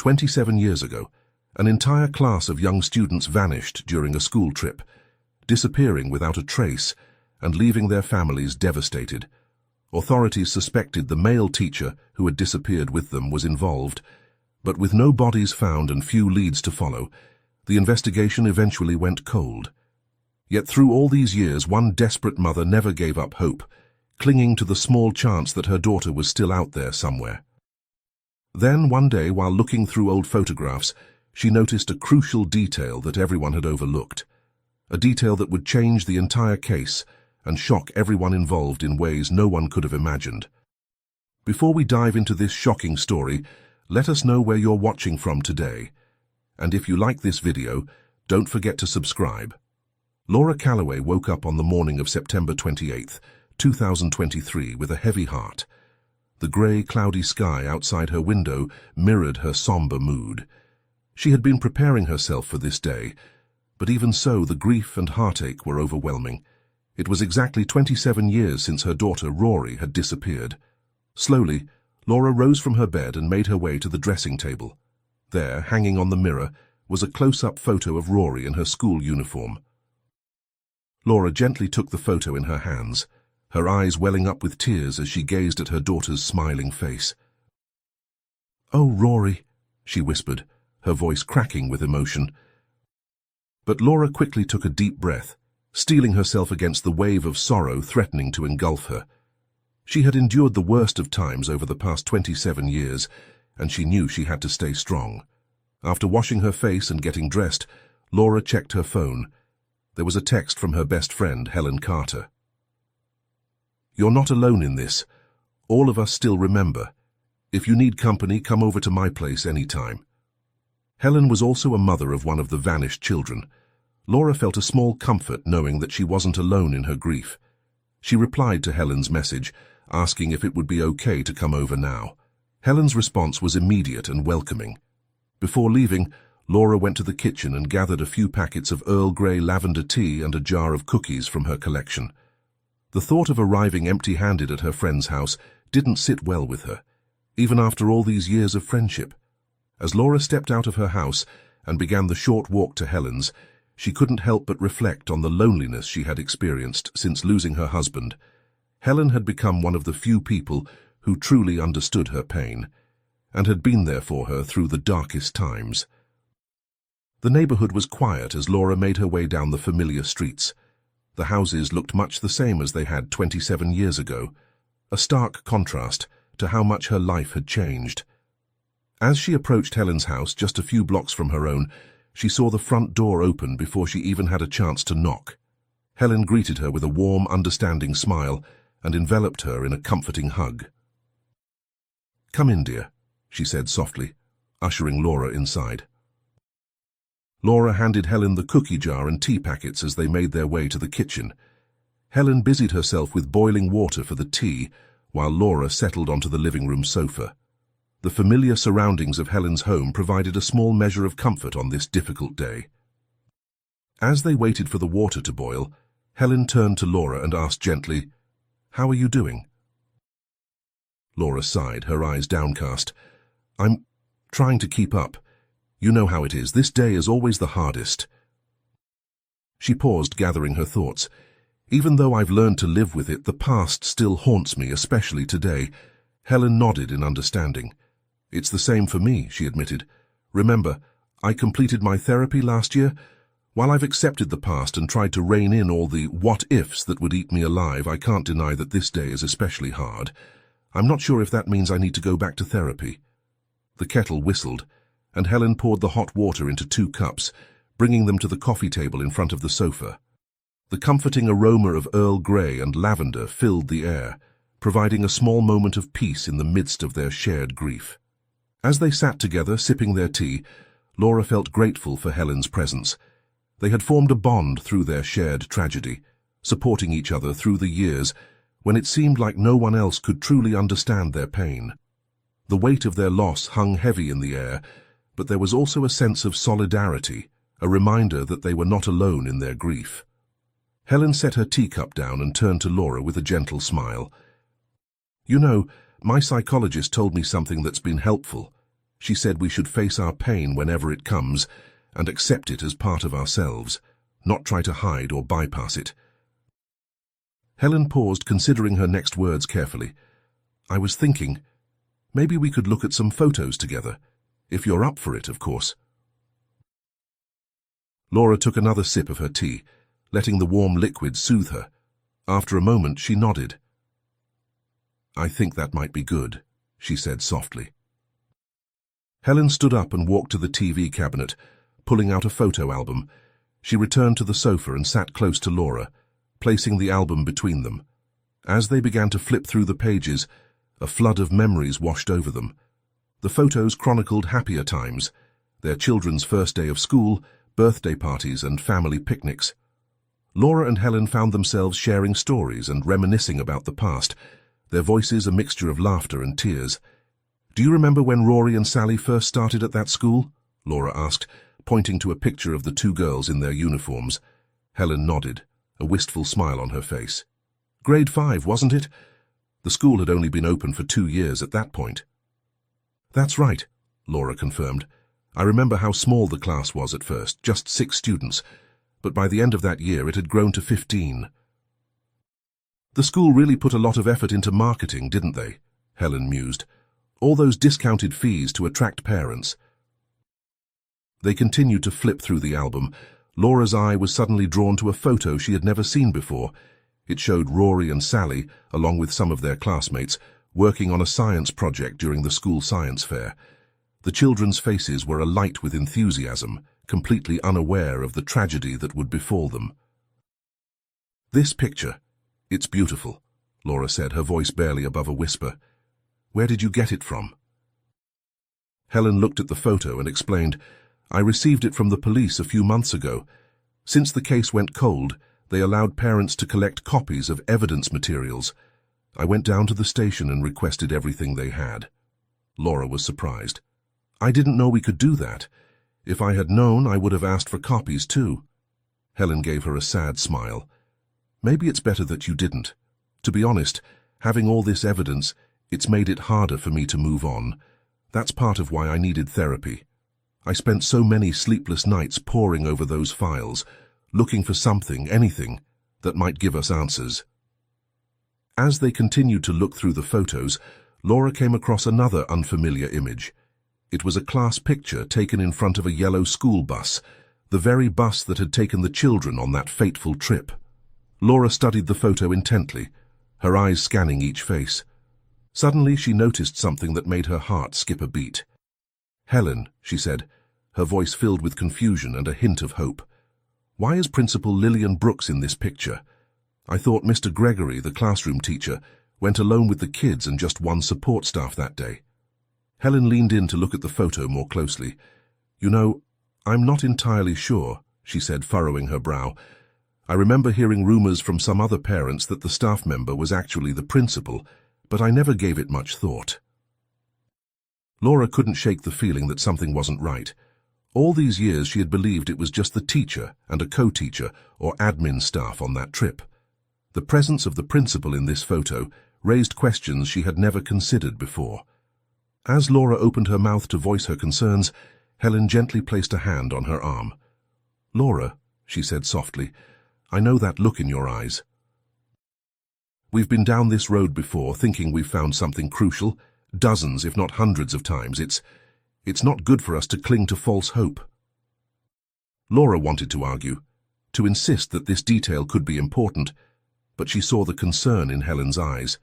27 years ago, an entire class of young students vanished during a school trip, disappearing without a trace and leaving their families devastated. Authorities suspected the male teacher who had disappeared with them was involved, but with no bodies found and few leads to follow, the investigation eventually went cold. Yet through all these years, one desperate mother never gave up hope, clinging to the small chance that her daughter was still out there somewhere. Then, one day, while looking through old photographs, she noticed a crucial detail that everyone had overlooked, a detail that would change the entire case and shock everyone involved in ways no one could have imagined. Before we dive into this shocking story, let us know where you're watching from today. And if you like this video, don't forget to subscribe. Laura Calloway woke up on the morning of September 28, 2023 with a heavy heart. The grey, cloudy sky outside her window mirrored her somber mood. She had been preparing herself for this day, but even so, the grief and heartache were overwhelming. It was exactly 27 years since her daughter Rory had disappeared. Slowly, Laura rose from her bed and made her way to the dressing table. There, hanging on the mirror, was a close-up photo of Rory in her school uniform. Laura gently took the photo in her hands, her eyes welling up with tears as she gazed at her daughter's smiling face. "Oh, Rory," she whispered, her voice cracking with emotion. But Laura quickly took a deep breath, steeling herself against the wave of sorrow threatening to engulf her. She had endured the worst of times over the past 27 years, and she knew she had to stay strong. After washing her face and getting dressed, Laura checked her phone. There was a text from her best friend, Helen Carter. "You're not alone in this. All of us still remember. If you need company, come over to my place anytime." Helen was also a mother of one of the vanished children. Laura felt a small comfort knowing that she wasn't alone in her grief. She replied to Helen's message, asking if it would be okay to come over now. Helen's response was immediate and welcoming. Before leaving, Laura went to the kitchen and gathered a few packets of Earl Grey lavender tea and a jar of cookies from her collection. The thought of arriving empty-handed at her friend's house didn't sit well with her, even after all these years of friendship. As Laura stepped out of her house and began the short walk to Helen's, she couldn't help but reflect on the loneliness she had experienced since losing her husband. Helen had become one of the few people who truly understood her pain, and had been there for her through the darkest times. The neighborhood was quiet as Laura made her way down the familiar streets. The houses looked much the same as they had 27 years ago, a stark contrast to how much her life had changed. As she approached Helen's house, just a few blocks from her own, she saw the front door open before she even had a chance to knock. Helen greeted her with a warm, understanding smile and enveloped her in a comforting hug. "Come in, dear," she said softly, ushering Laura inside. Laura handed Helen the cookie jar and tea packets as they made their way to the kitchen. Helen busied herself with boiling water for the tea, while Laura settled onto the living room sofa. The familiar surroundings of Helen's home provided a small measure of comfort on this difficult day. As they waited for the water to boil, Helen turned to Laura and asked gently, "How are you doing?" Laura sighed, her eyes downcast. "I'm trying to keep up. You know how it is. This day is always the hardest." She paused, gathering her thoughts. "Even though I've learned to live with it, the past still haunts me, especially today." Helen nodded in understanding. "It's the same for me," she admitted. "Remember, I completed my therapy last year. While I've accepted the past and tried to rein in all the what-ifs that would eat me alive, I can't deny that this day is especially hard. I'm not sure if that means I need to go back to therapy." The kettle whistled, and Helen poured the hot water into 2 cups, bringing them to the coffee table in front of the sofa. The comforting aroma of Earl Grey and lavender filled the air, providing a small moment of peace in the midst of their shared grief. As they sat together, sipping their tea, Laura felt grateful for Helen's presence. They had formed a bond through their shared tragedy, supporting each other through the years when it seemed like no one else could truly understand their pain. The weight of their loss hung heavy in the air, but there was also a sense of solidarity, a reminder that they were not alone in their grief. Helen set her teacup down and turned to Laura with a gentle smile. "You know, my psychologist told me something that's been helpful. She said we should face our pain whenever it comes and accept it as part of ourselves, not try to hide or bypass it. Helen paused, considering her next words carefully. I was thinking, maybe we could look at some photos together, if you're up for it, of course. Laura took another sip of her tea, letting the warm liquid soothe her. After a moment, she nodded. I think that might be good, she said softly. Helen stood up and walked to the TV cabinet, pulling out a photo album. She returned to the sofa and sat close to Laura, placing the album between them. As they began to flip through the pages, a flood of memories washed over them. The photos chronicled happier times, their children's first day of school, birthday parties and family picnics. Laura and Helen found themselves sharing stories and reminiscing about the past, their voices a mixture of laughter and tears. Do you remember when Rory and Sally first started at that school? Laura asked, pointing to a picture of the two girls in their uniforms. Helen nodded, a wistful smile on her face. Grade 5, wasn't it? The school had only been open for 2 years at that point. That's right, Laura confirmed. I remember how small the class was at first, just 6 students, but by the end of that year it had grown to 15. The school really put a lot of effort into marketing, didn't they? Helen mused. All those discounted fees to attract parents. They continued to flip through the album. Laura's eye was suddenly drawn to a photo she had never seen before. It showed Rory and Sally, along with some of their classmates, working on a science project during the school science fair. The children's faces were alight with enthusiasm, completely unaware of the tragedy that would befall them. This picture, it's beautiful, Laura said, her voice barely above a whisper. Where did you get it from? Helen looked at the photo and explained, I received it from the police a few months ago. Since the case went cold, they allowed parents to collect copies of evidence materials. I went down to the station and requested everything they had. Laura was surprised. I didn't know we could do that. If I had known, I would have asked for copies too. Helen gave her a sad smile. Maybe it's better that you didn't. To be honest, having all this evidence, it's made it harder for me to move on. That's part of why I needed therapy. I spent so many sleepless nights poring over those files, looking for something, anything, that might give us answers. As they continued to look through the photos, Laura came across another unfamiliar image. It was a class picture taken in front of a yellow school bus, the very bus that had taken the children on that fateful trip. Laura studied the photo intently, her eyes scanning each face. Suddenly she noticed something that made her heart skip a beat. Helen, she said, her voice filled with confusion and a hint of hope. Why is Principal Lillian Brooks in this picture? I thought Mr. Gregory, the classroom teacher, went alone with the kids and just one support staff that day. Helen leaned in to look at the photo more closely. You know, I'm not entirely sure, she said, furrowing her brow. I remember hearing rumors from some other parents that the staff member was actually the principal, but I never gave it much thought. Laura couldn't shake the feeling that something wasn't right. All these years she had believed it was just the teacher and a co-teacher or admin staff on that trip. The presence of the principal in this photo raised questions she had never considered before. As Laura opened her mouth to voice her concerns, Helen gently placed a hand on her arm. Laura, she said softly, I know that look in your eyes. We've been down this road before, thinking we've found something crucial, dozens, if not hundreds of times. It's not good for us to cling to false hope. Laura wanted to argue, to insist that this detail could be important, but she saw the concern in Helen's eyes.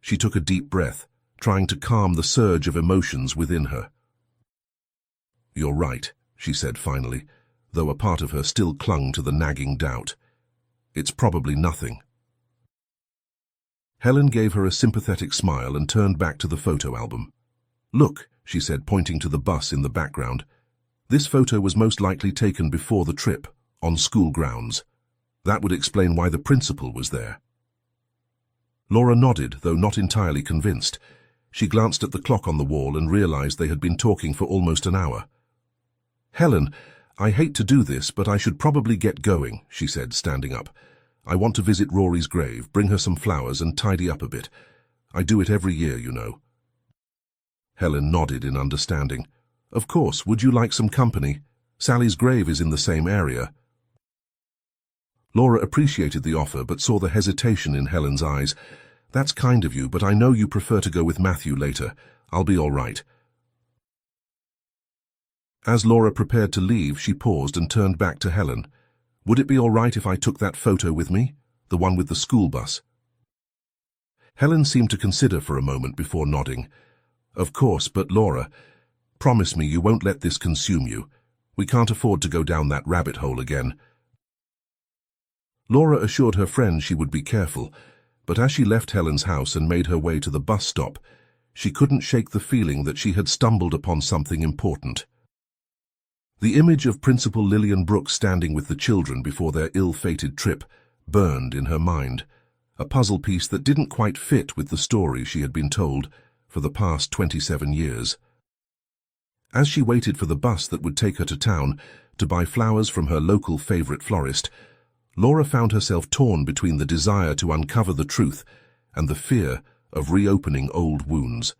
She took a deep breath, trying to calm the surge of emotions within her. You're right, she said finally, though a part of her still clung to the nagging doubt. It's probably nothing. Helen gave her a sympathetic smile and turned back to the photo album. Look, she said, pointing to the bus in the background. This photo was most likely taken before the trip, on school grounds. That would explain why the principal was there. Laura nodded, though not entirely convinced. She glanced at the clock on the wall and realized they had been talking for almost an hour. Helen, I hate to do this, but I should probably get going, she said, standing up. I want to visit Rory's grave, bring her some flowers and tidy up a bit. I do it every year, you know. Helen nodded in understanding. Of course, would you like some company? Sally's grave is in the same area. Laura appreciated the offer but saw the hesitation in Helen's eyes. That's kind of you, but I know you prefer to go with Matthew later. I'll be all right. As Laura prepared to leave, she paused and turned back to Helen. Would it be all right if I took that photo with me? The one with the school bus? Helen seemed to consider for a moment before nodding. Of course, but Laura, promise me you won't let this consume you. We can't afford to go down that rabbit hole again. Laura assured her friend she would be careful, but as she left Helen's house and made her way to the bus stop, she couldn't shake the feeling that she had stumbled upon something important. The image of Principal Lillian Brooks standing with the children before their ill-fated trip burned in her mind, a puzzle piece that didn't quite fit with the story she had been told for the past 27 years. As she waited for the bus that would take her to town to buy flowers from her local favorite florist, Laura found herself torn between the desire to uncover the truth and the fear of reopening old wounds.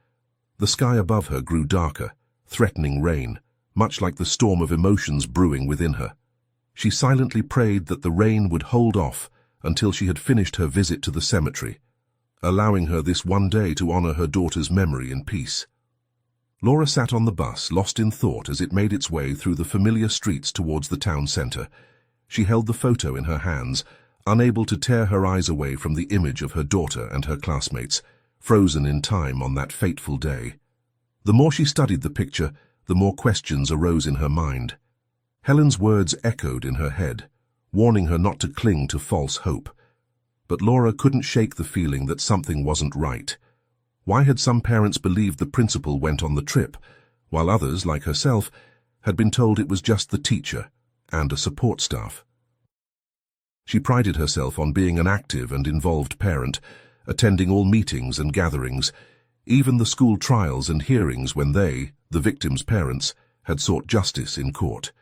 The sky above her grew darker, threatening rain, much like the storm of emotions brewing within her. She silently prayed that the rain would hold off until she had finished her visit to the cemetery, allowing her this one day to honor her daughter's memory in peace. Laura sat on the bus, lost in thought as it made its way through the familiar streets towards the town center. She held the photo in her hands, unable to tear her eyes away from the image of her daughter and her classmates, frozen in time on that fateful day. The more she studied the picture, the more questions arose in her mind. Helen's words echoed in her head, warning her not to cling to false hope. But Laura couldn't shake the feeling that something wasn't right. Why had some parents believed the principal went on the trip, while others, like herself, had been told it was just the teacher and a support staff? She prided herself on being an active and involved parent, attending all meetings and gatherings, even the school trials and hearings when they, the victims' parents, had sought justice in court.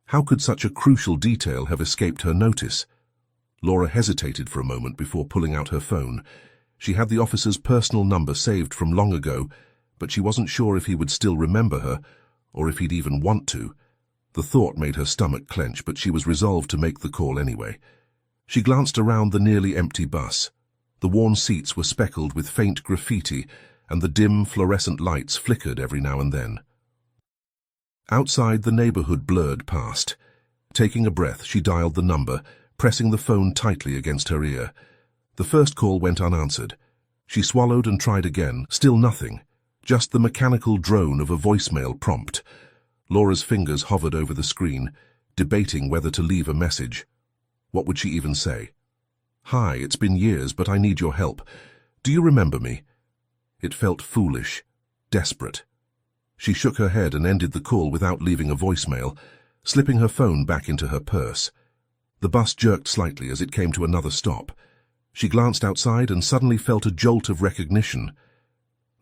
How could such a crucial detail have escaped her notice? Laura hesitated for a moment before pulling out her phone. She had the officer's personal number saved from long ago, but she wasn't sure if he would still remember her, or if he'd even want to. The thought made her stomach clench, but she was resolved to make the call anyway. She glanced around the nearly empty bus. The worn seats were speckled with faint graffiti, and the dim fluorescent lights flickered every now and then. Outside, the neighborhood blurred past. Taking a breath, she dialed the number, pressing the phone tightly against her ear. The first call went unanswered. She swallowed and tried again. Still nothing. Just the mechanical drone of a voicemail prompt. Laura's fingers hovered over the screen, debating whether to leave a message. What would she even say? Hi, it's been years, but I need your help. Do you remember me? It felt foolish, desperate. She shook her head and ended the call without leaving a voicemail, slipping her phone back into her purse. The bus jerked slightly as it came to another stop. She glanced outside and suddenly felt a jolt of recognition.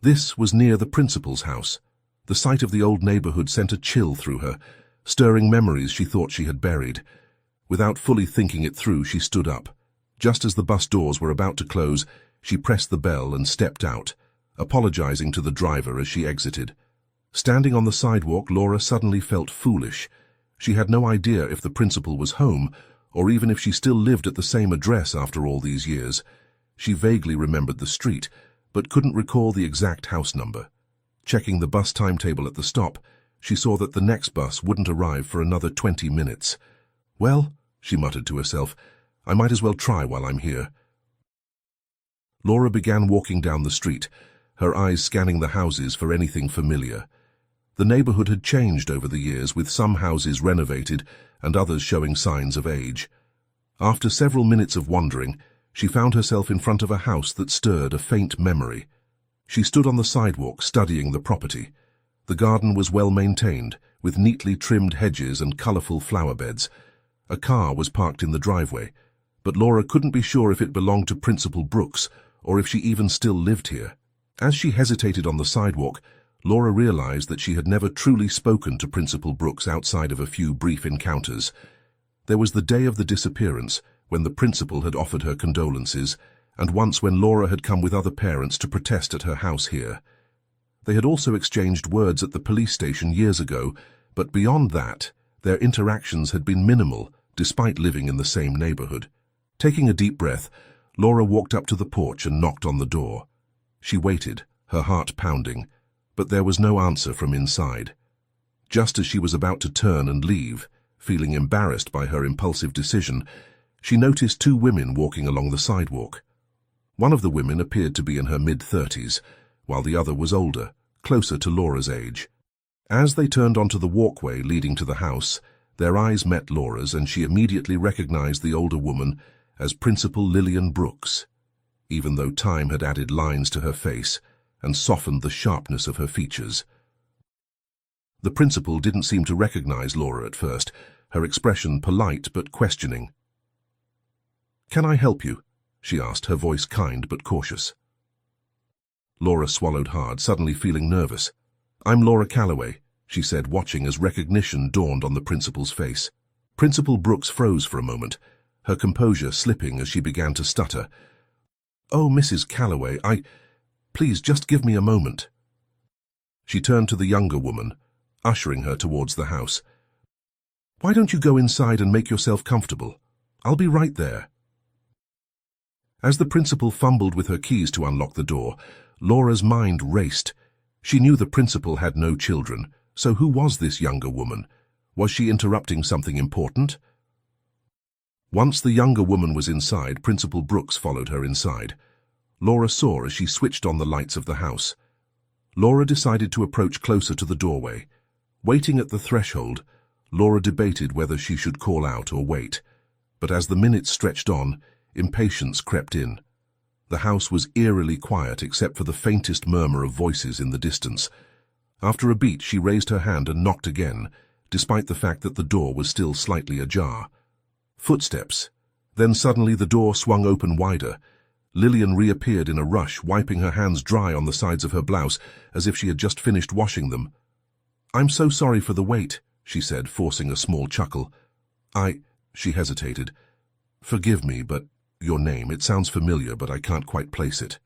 This was near the principal's house. The sight of the old neighborhood sent a chill through her, stirring memories she thought she had buried. Without fully thinking it through, she stood up. Just as the bus doors were about to close, she pressed the bell and stepped out, apologizing to the driver as she exited. Standing on the sidewalk, Laura suddenly felt foolish. She had no idea if the principal was home, or even if she still lived at the same address after all these years. She vaguely remembered the street, but couldn't recall the exact house number. Checking the bus timetable at the stop, she saw that the next bus wouldn't arrive for another 20 minutes. Well, she muttered to herself, I might as well try while I'm here. Laura began walking down the street, her eyes scanning the houses for anything familiar. The neighborhood had changed over the years, with some houses renovated and others showing signs of age. After several minutes of wandering, she found herself in front of a house that stirred a faint memory. She stood on the sidewalk, studying the property. The garden was well maintained, with neatly trimmed hedges and colorful flower beds. A car was parked in the driveway, but Laura couldn't be sure if it belonged to Principal Brooks or if she even still lived here. As she hesitated on the sidewalk, Laura realized that she had never truly spoken to Principal Brooks outside of a few brief encounters. There was the day of the disappearance, when the principal had offered her condolences, and once when Laura had come with other parents to protest at her house here. They had also exchanged words at the police station years ago, but beyond that, their interactions had been minimal, despite living in the same neighborhood. Taking a deep breath, Laura walked up to the porch and knocked on the door. She waited, her heart pounding, but there was no answer from inside. Just as she was about to turn and leave, feeling embarrassed by her impulsive decision, she noticed two women walking along the sidewalk. One of the women appeared to be in her mid-30s, while the other was older, closer to Laura's age. As they turned onto the walkway leading to the house, their eyes met Laura's, and she immediately recognized the older woman as Principal Lillian Brooks, even though time had added lines to her face and softened the sharpness of her features. The principal didn't seem to recognize Laura at first, her expression polite but questioning. "Can I help you?" she asked, her voice kind but cautious. Laura swallowed hard, suddenly feeling nervous. "I'm Laura Calloway," she said, watching as recognition dawned on the principal's face. Principal Brooks froze for a moment, her composure slipping as she began to stutter. "Oh, Mrs. Calloway, please just give me a moment." She turned to the younger woman, ushering her towards the house. "Why don't you go inside and make yourself comfortable? I'll be right there." As the principal fumbled with her keys to unlock the door, Laura's mind raced. She knew the principal had no children, so who was this younger woman? Was she interrupting something important? Once the younger woman was inside, Principal Brooks followed her inside. Laura saw as she switched on the lights of the house. Laura decided to approach closer to the doorway. Waiting at the threshold, Laura debated whether she should call out or wait. But as the minutes stretched on, impatience crept in. The house was eerily quiet except for the faintest murmur of voices in the distance. After a beat, she raised her hand and knocked again, despite the fact that the door was still slightly ajar. Footsteps. Then suddenly the door swung open wider. Lillian reappeared in a rush, wiping her hands dry on the sides of her blouse, as if she had just finished washing them. "I'm so sorry for the wait," she said, forcing a small chuckle. She hesitated. "Forgive me, but your name, it sounds familiar, but I can't quite place it."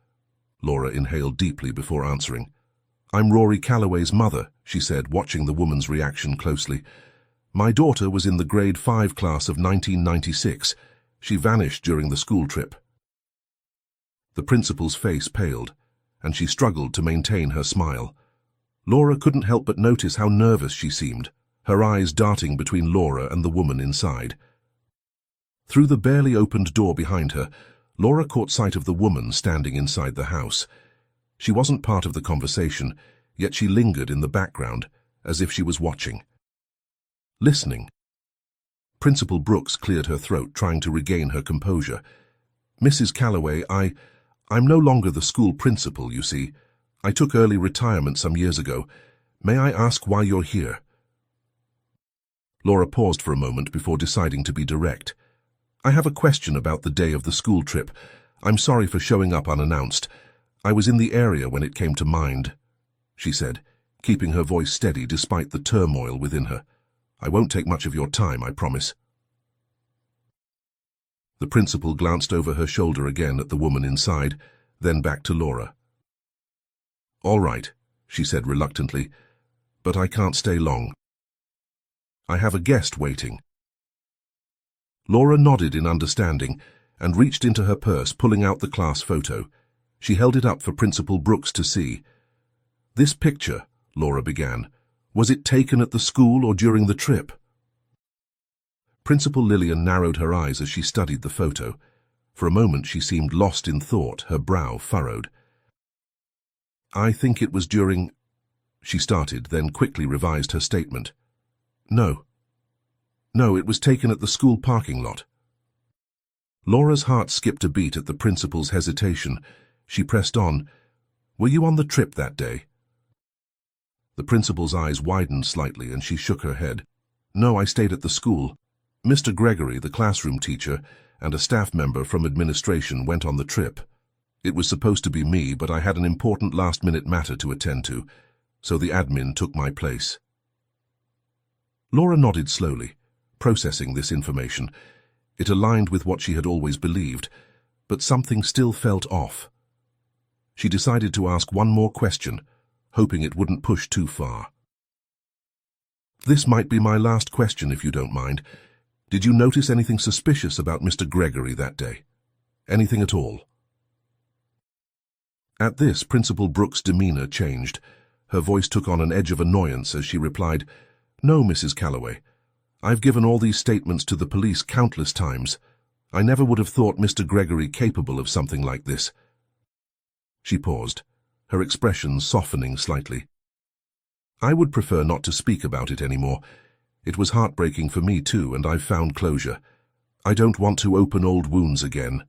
Laura inhaled deeply before answering. "I'm Rory Calloway's mother," she said, watching the woman's reaction closely. "My daughter was in the grade 5 class of 1996. She vanished during the school trip." The principal's face paled, and she struggled to maintain her smile. Laura couldn't help but notice how nervous she seemed, her eyes darting between Laura and the woman inside. Through the barely opened door behind her, Laura caught sight of the woman standing inside the house. She wasn't part of the conversation, yet she lingered in the background, as if she was watching. Listening. Principal Brooks cleared her throat, trying to regain her composure. "Mrs. Calloway, I'm no longer the school principal, you see. I took early retirement some years ago. May I ask why you're here?" Laura paused for a moment before deciding to be direct. "I have a question about the day of the school trip. I'm sorry for showing up unannounced. I was in the area when it came to mind," she said, keeping her voice steady despite the turmoil within her. "I won't take much of your time, I promise." The principal glanced over her shoulder again at the woman inside, then back to Laura. "All right," she said reluctantly, "but I can't stay long. I have a guest waiting." Laura nodded in understanding and reached into her purse, pulling out the class photo. She held it up for Principal Brooks to see. "This picture," Laura began, "was it taken at the school or during the trip?" Principal Lillian narrowed her eyes as she studied the photo. For a moment she seemed lost in thought, her brow furrowed. "I think it was during—" she started, then quickly revised her statement. No, it was taken at the school parking lot." Laura's heart skipped a beat at the principal's hesitation. She pressed on. "Were you on the trip that day?" The principal's eyes widened slightly and she shook her head. "No, I stayed at the school. Mr. Gregory, the classroom teacher, and a staff member from administration went on the trip. It was supposed to be me, but I had an important last-minute matter to attend to, so the admin took my place." Laura nodded slowly, processing this information. It aligned with what she had always believed, but something still felt off. She decided to ask one more question, hoping it wouldn't push too far. "This might be my last question, if you don't mind. Did you notice anything suspicious about Mr. Gregory that day? Anything at all?" At this, Principal Brooks' demeanor changed. Her voice took on an edge of annoyance as she replied, "No, Mrs. Calloway. I've given all these statements to the police countless times. I never would have thought Mr. Gregory capable of something like this." She paused, her expression softening slightly. "I would prefer not to speak about it anymore. It was heartbreaking for me too, and I've found closure. I don't want to open old wounds again."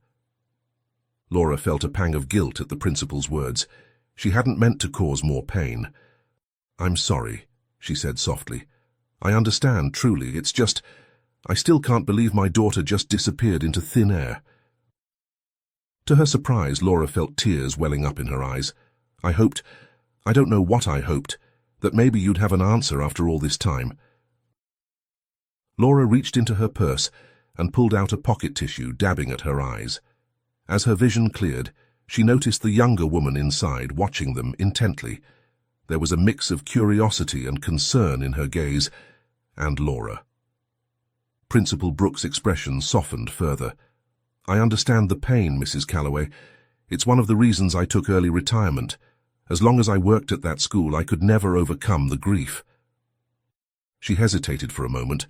Laura felt a pang of guilt at the principal's words. She hadn't meant to cause more pain. "I'm sorry," she said softly. "I understand, truly. It's just, I still can't believe my daughter just disappeared into thin air." To her surprise, Laura felt tears welling up in her eyes. "I don't know what I hoped, that maybe you'd have an answer after all this time." Laura reached into her purse and pulled out a pocket tissue, dabbing at her eyes. As her vision cleared, she noticed the younger woman inside watching them intently. There was a mix of curiosity and concern in her gaze, and Laura. Principal Brooks' expression softened further. "I understand the pain, Mrs. Calloway. It's one of the reasons I took early retirement. As long as I worked at that school, I could never overcome the grief." She hesitated for a moment,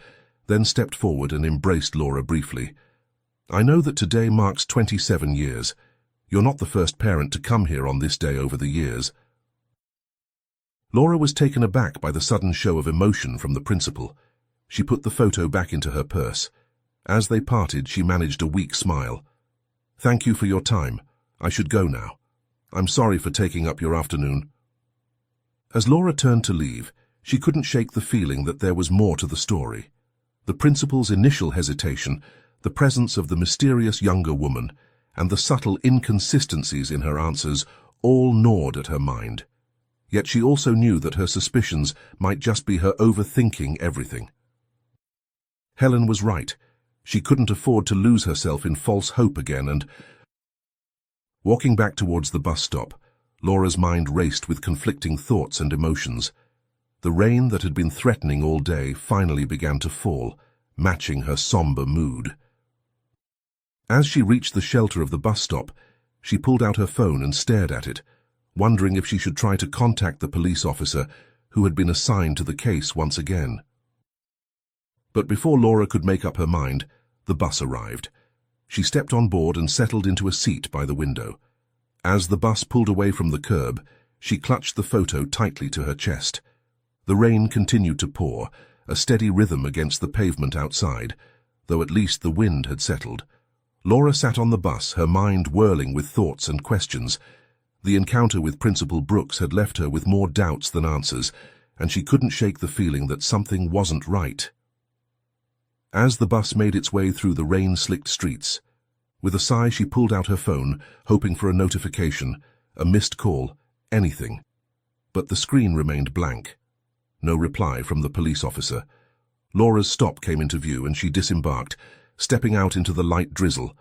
then stepped forward and embraced Laura briefly. "I know that today marks 27 years. You're not the first parent to come here on this day over the years." Laura was taken aback by the sudden show of emotion from the principal. She put the photo back into her purse. As they parted, she managed a weak smile. "Thank you for your time. I should go now. I'm sorry for taking up your afternoon." As Laura turned to leave, she couldn't shake the feeling that there was more to the story. The principal's initial hesitation, the presence of the mysterious younger woman, and the subtle inconsistencies in her answers all gnawed at her mind. Yet she also knew that her suspicions might just be her overthinking everything. Helen was right. She couldn't afford to lose herself in false hope again, and... Walking back towards the bus stop, Laura's mind raced with conflicting thoughts and emotions. The rain that had been threatening all day finally began to fall, matching her somber mood. As she reached the shelter of the bus stop, she pulled out her phone and stared at it, wondering if she should try to contact the police officer who had been assigned to the case once again. But before Laura could make up her mind, the bus arrived. She stepped on board and settled into a seat by the window. As the bus pulled away from the curb, she clutched the photo tightly to her chest. The rain continued to pour, a steady rhythm against the pavement outside, though at least the wind had settled. Laura sat on the bus, her mind whirling with thoughts and questions. The encounter with Principal Brooks had left her with more doubts than answers, and she couldn't shake the feeling that something wasn't right. As the bus made its way through the rain-slicked streets, with a sigh she pulled out her phone, hoping for a notification, a missed call, anything. But the screen remained blank. No reply from the police officer. Laura's stop came into view and she disembarked, stepping out into the light drizzle.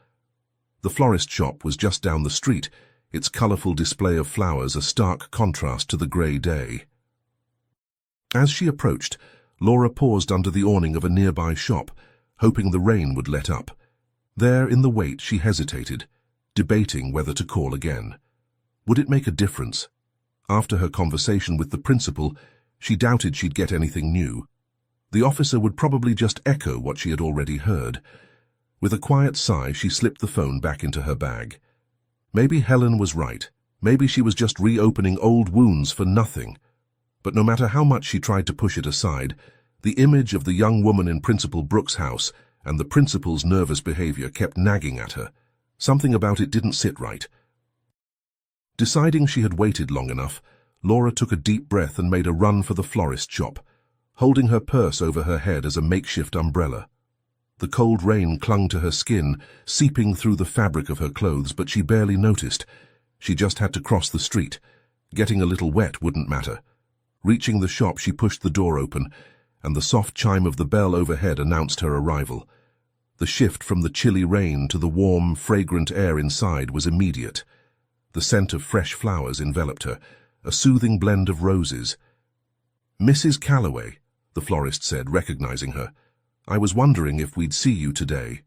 The florist shop was just down the street, its colourful display of flowers a stark contrast to the grey day. As she approached, Laura paused under the awning of a nearby shop, hoping the rain would let up. There in the wait she hesitated, debating whether to call again. Would it make a difference? After her conversation with the principal, she doubted she'd get anything new. The officer would probably just echo what she had already heard. With a quiet sigh, she slipped the phone back into her bag. Maybe Helen was right. Maybe she was just reopening old wounds for nothing. But no matter how much she tried to push it aside, the image of the young woman in Principal Brooks' house and the principal's nervous behavior kept nagging at her. Something about it didn't sit right. Deciding she had waited long enough, Laura took a deep breath and made a run for the florist shop, holding her purse over her head as a makeshift umbrella. The cold rain clung to her skin, seeping through the fabric of her clothes, but she barely noticed. She just had to cross the street. Getting a little wet wouldn't matter. Reaching the shop, she pushed the door open, and the soft chime of the bell overhead announced her arrival. The shift from the chilly rain to the warm, fragrant air inside was immediate. The scent of fresh flowers enveloped her, a soothing blend of roses. "Mrs. Calloway," the florist said, recognizing her. "I was wondering if we'd see you today."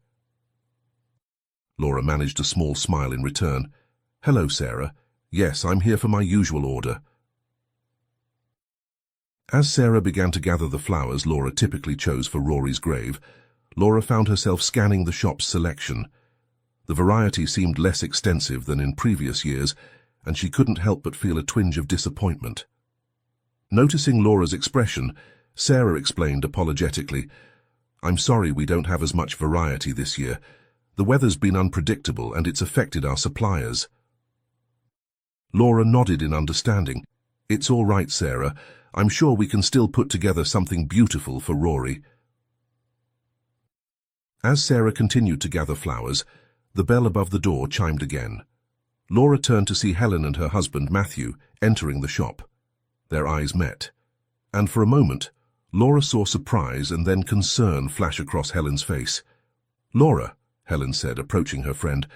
Laura managed a small smile in return. "Hello, Sarah. Yes, I'm here for my usual order." As Sarah began to gather the flowers Laura typically chose for Rory's grave, Laura found herself scanning the shop's selection. The variety seemed less extensive than in previous years, and she couldn't help but feel a twinge of disappointment. Noticing Laura's expression, Sarah explained apologetically, "I'm sorry we don't have as much variety this year. The weather's been unpredictable and it's affected our suppliers." Laura nodded in understanding. "It's all right, Sarah. I'm sure we can still put together something beautiful for Rory." As Sarah continued to gather flowers, the bell above the door chimed again. Laura turned to see Helen and her husband Matthew entering the shop. Their eyes met, and for a moment, Laura saw surprise and then concern flash across Helen's face. "Laura," Helen said, approaching her friend,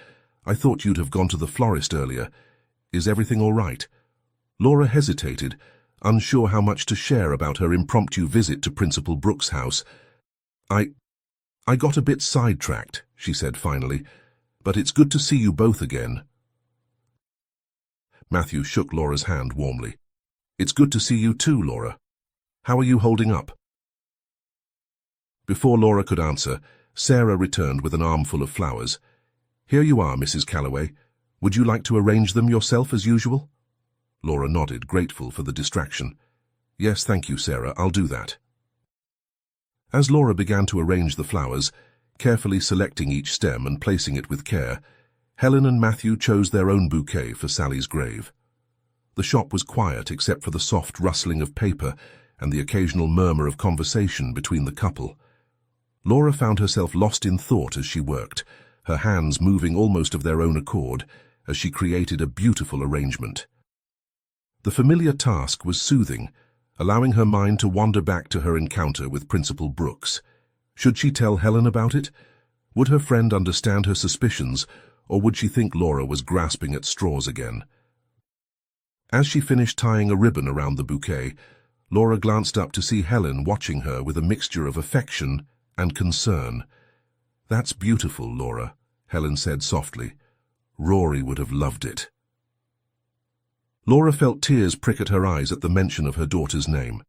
"I thought you'd have gone to the florist earlier. Is everything all right?" Laura hesitated, unsure how much to share about her impromptu visit to Principal Brooks' house. I got a bit sidetracked," she said finally, "but it's good to see you both again." Matthew shook Laura's hand warmly. "It's good to see you too, Laura. How are you holding up?" Before Laura could answer, Sarah returned with an armful of flowers. "Here you are, Mrs. Calloway. Would you like to arrange them yourself as usual?" Laura nodded, grateful for the distraction. "Yes, thank you, Sarah. I'll do that." As Laura began to arrange the flowers, carefully selecting each stem and placing it with care, Helen and Matthew chose their own bouquet for Sally's grave. The shop was quiet except for the soft rustling of paper and the occasional murmur of conversation between the couple. Laura found herself lost in thought as she worked, her hands moving almost of their own accord as she created a beautiful arrangement. The familiar task was soothing, allowing her mind to wander back to her encounter with Principal Brooks. Should she tell Helen about it? Would her friend understand her suspicions, or would she think Laura was grasping at straws again? As she finished tying a ribbon around the bouquet, Laura glanced up to see Helen watching her with a mixture of affection and concern. "That's beautiful, Laura," Helen said softly. "Rory would have loved it." Laura felt tears prick at her eyes at the mention of her daughter's name.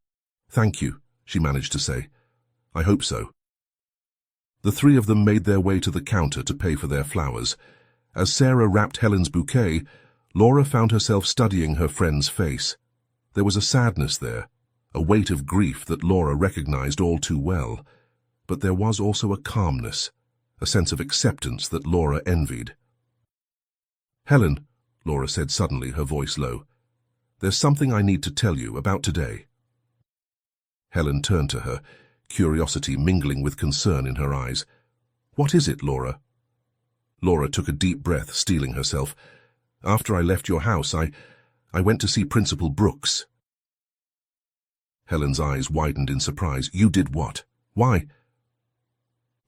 "Thank you," she managed to say. "I hope so." The three of them made their way to the counter to pay for their flowers. As Sarah wrapped Helen's bouquet, Laura found herself studying her friend's face. There was a sadness there, a weight of grief that Laura recognized all too well. But there was also a calmness, a sense of acceptance that Laura envied. "Helen," Laura said suddenly, her voice low, "there's something I need to tell you about today." Helen turned to her, curiosity mingling with concern in her eyes. "What is it, Laura?" Laura took a deep breath, steeling herself. "After I left your house, I went to see Principal Brooks." Helen's eyes widened in surprise. "You did what? Why?"